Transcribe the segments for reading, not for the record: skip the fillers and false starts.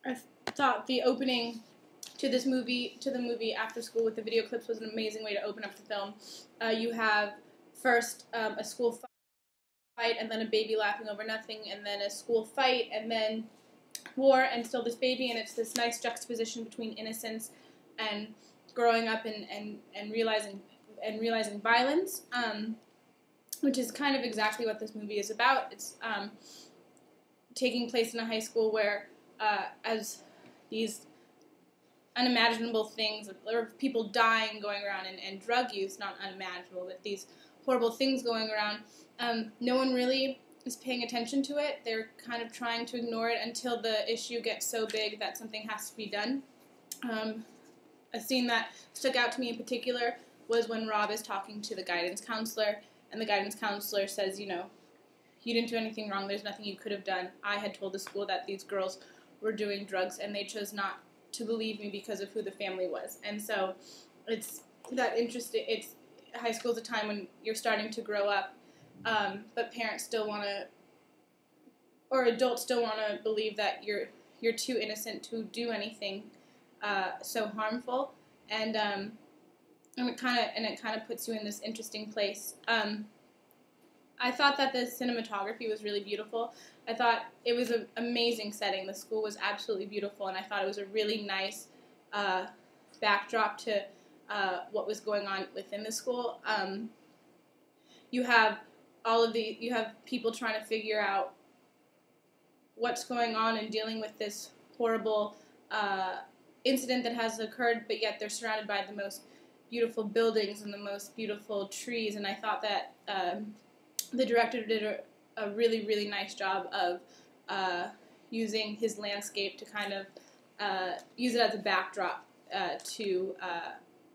I thought the opening to the movie Afterschool with the video clips was an amazing way to open up the film. You have first a school fight, and then a baby laughing over nothing, and then a school fight, and then war, and still this baby, and it's this nice juxtaposition between innocence and growing up and realizing violence, which is kind of exactly what this movie is about. It's taking place in a high school where as these unimaginable things, or people dying going around, and drug use, not unimaginable, but these horrible things going around, no one really is paying attention to it. They're kind of trying to ignore it until the issue gets so big that something has to be done. A scene that stuck out to me in particular was when Rob is talking to the guidance counselor, and the guidance counselor says, you didn't do anything wrong, there's nothing you could have done. I had told the school that these girls were doing drugs, and they chose not to believe me because of who the family was. And so it's that interesting. It's high school is a time when you're starting to grow up, but parents still want to, or adults still want to believe that you're too innocent to do anything so harmful, and it kind of puts you in this interesting place. I thought that the cinematography was really beautiful. I thought it was an amazing setting. The school was absolutely beautiful, and I thought it was a really nice backdrop to what was going on within the school. You have people trying to figure out what's going on and dealing with this horrible incident that has occurred, but yet they're surrounded by the most beautiful buildings and the most beautiful trees, and I thought that the director did a really, really nice job of using his landscape to kind of use it as a backdrop to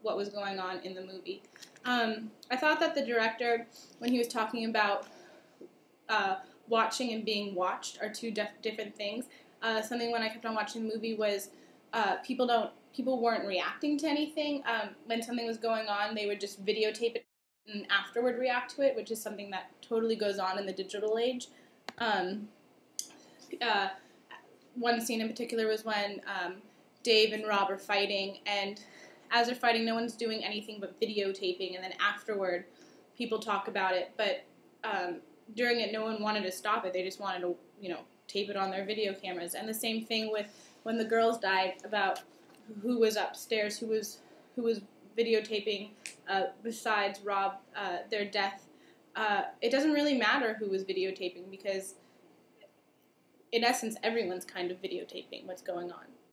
what was going on in the movie. I thought that the director, when he was talking about watching and being watched, are two different things. Something when I kept on watching the movie was people weren't reacting to anything. When something was going on, they would just videotape it and afterward react to it, which is something that totally goes on in the digital age. One scene in particular was when Dave and Rob are fighting, and as they're fighting, no one's doing anything but videotaping, and then afterward, people talk about it, but during it, no one wanted to stop it. They just wanted to, tape it on their video cameras. And the same thing with when the girls died, about who was upstairs, who was videotaping besides Rob, their death. It doesn't really matter who was videotaping, because in essence everyone's kind of videotaping what's going on.